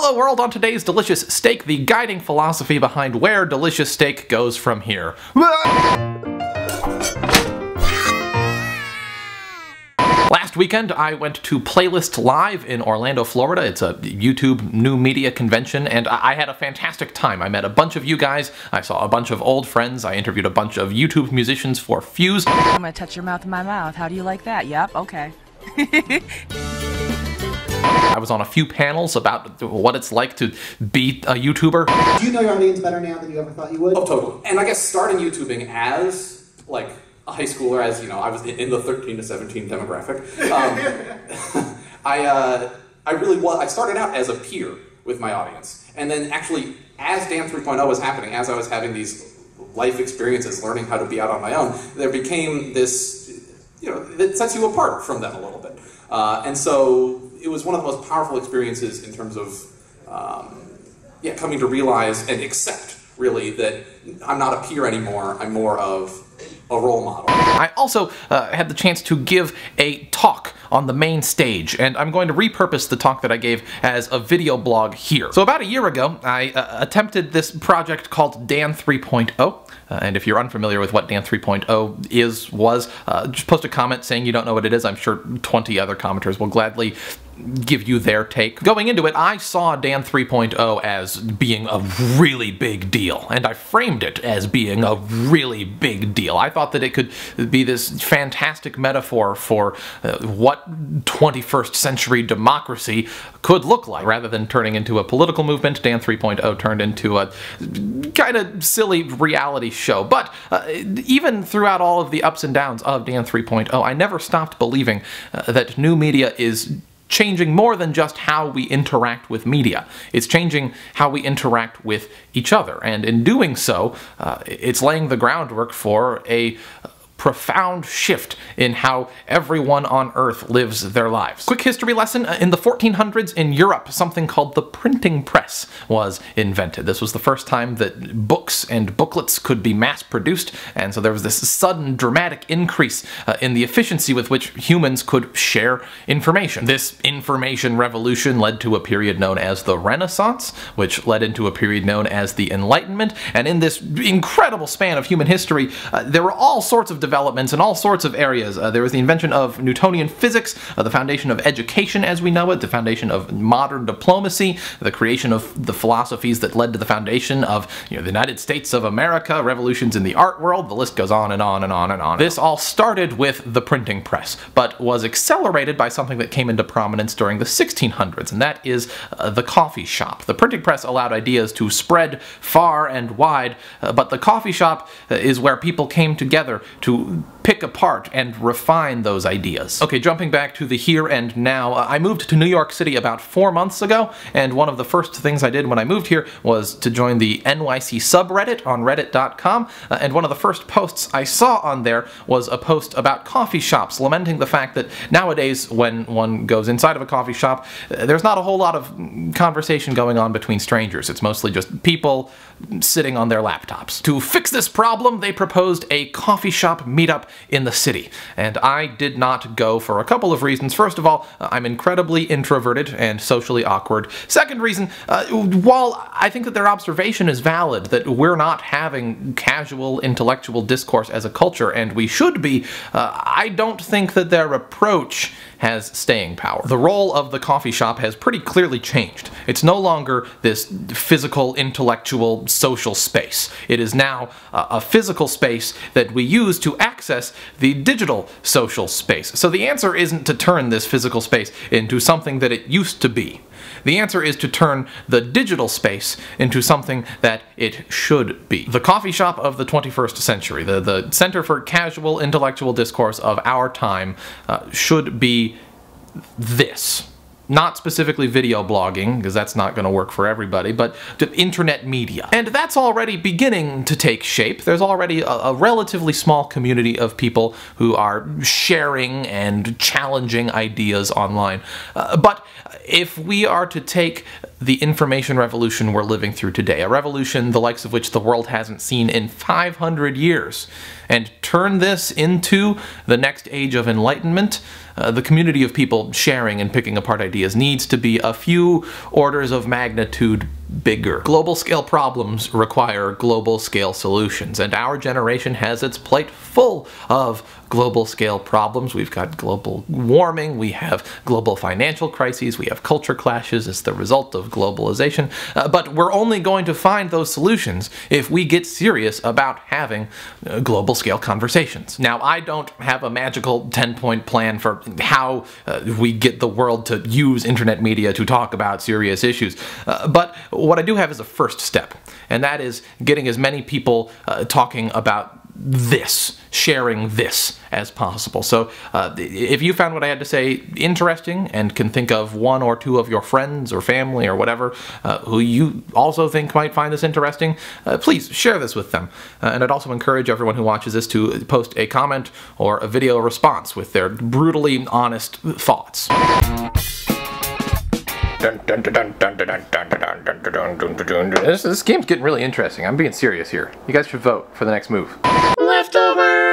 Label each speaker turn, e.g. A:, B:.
A: Hello world, on today's Delicious Steak, the guiding philosophy behind where delicious steak goes from here. Last weekend, I went to Playlist Live in Orlando, Florida. It's a YouTube new media convention, and I had a fantastic time. I met a bunch of you guys, I saw a bunch of old friends, I interviewed a bunch of YouTube musicians for Fuse.
B: I'm gonna touch your mouth in my mouth. How do you like that? Yep, okay.
A: I was on a few panels about what it's like to be a YouTuber.
C: Do you know your audience better now than you ever thought you would?
D: Oh, totally. And I guess starting YouTubing as, like, a high schooler, as, you know, I was in the 13 to 17 demographic, I started out as a peer with my audience. And then actually, as Dan 3.0 was happening, as I was having these life experiences, learning how to be out on my own, there became this, you know, that sets you apart from them a little bit. And so it was one of the most powerful experiences in terms of, coming to realize and accept, really, that I'm not a peer anymore, I'm more of a role model.
A: I also had the chance to give a talk on the main stage, and I'm going to repurpose the talk that I gave as a video blog here. So about a year ago, I attempted this project called Dan 3.0. And if you're unfamiliar with what Dan 3.0 was, just post a comment saying you don't know what it is. I'm sure 20 other commenters will gladly give you their take. Going into it, I saw Dan 3.0 as being a really big deal, and I framed it as being a really big deal. I thought that it could be this fantastic metaphor for what 21st century democracy could look like. Rather than turning into a political movement, Dan 3.0 turned into a kind of silly reality show. But even throughout all of the ups and downs of Dan 3.0, I never stopped believing that new media is changing more than just how we interact with media. It's changing how we interact with each other, and in doing so, it's laying the groundwork for a profound shift in how everyone on Earth lives their lives. Quick history lesson, in the 1400s in Europe, something called the printing press was invented. This was the first time that books and booklets could be mass-produced, and so there was this sudden dramatic increase in the efficiency with which humans could share information. This information revolution led to a period known as the Renaissance, which led into a period known as the Enlightenment, and in this incredible span of human history, there were all sorts of developments in all sorts of areas. There was the invention of Newtonian physics, the foundation of education as we know it, the foundation of modern diplomacy, the creation of the philosophies that led to the foundation of, you know, the United States of America, revolutions in the art world, the list goes on and on and on and on. This all started with the printing press, but was accelerated by something that came into prominence during the 1600s, and that is the coffee shop. The printing press allowed ideas to spread far and wide, but the coffee shop is where people came together to pick apart and refine those ideas. Okay, jumping back to the here and now, I moved to New York City about 4 months ago, and one of the first things I did when I moved here was to join the NYC subreddit on reddit.com, and one of the first posts I saw on there was a post about coffee shops, lamenting the fact that nowadays when one goes inside of a coffee shop, there's not a whole lot of conversation going on between strangers. It's mostly just people sitting on their laptops. To fix this problem, they proposed a coffee shop meetup in the city, and I did not go for a couple of reasons. First of all, I'm incredibly introverted and socially awkward. Second reason, while I think that their observation is valid, that we're not having casual intellectual discourse as a culture, and we should be, I don't think that their approach has staying power. The role of the coffee shop has pretty clearly changed. It's no longer this physical, intellectual, social space. It is now a physical space that we use to access the digital social space. So the answer isn't to turn this physical space into something that it used to be. The answer is to turn the digital space into something that it should be. The coffee shop of the 21st century, the center for casual intellectual discourse of our time, should be this. Not specifically video blogging, because that's not going to work for everybody, but internet media. And that's already beginning to take shape. There's already a relatively small community of people who are sharing and challenging ideas online. But if we are to take the information revolution we're living through today, a revolution the likes of which the world hasn't seen in 500 years, and turn this into the next age of enlightenment, the community of people sharing and picking apart ideas ideas needs to be a few orders of magnitude bigger. Global scale problems require global scale solutions, and our generation has its plate full of global scale problems. We've got global warming, we have global financial crises, we have culture clashes as the result of globalization, but we're only going to find those solutions if we get serious about having global scale conversations. Now, I don't have a magical 10-point plan for how we get the world to use internet media to talk about serious issues, but what I do have is a first step, and that is getting as many people talking about this, sharing this as possible. So if you found what I had to say interesting and can think of one or two of your friends or family or whatever who you also think might find this interesting, please share this with them. And I'd also encourage everyone who watches this to post a comment or a video response with their brutally honest thoughts. This game's getting really interesting. I'm being serious here. You guys should vote for the next move. Leftovers!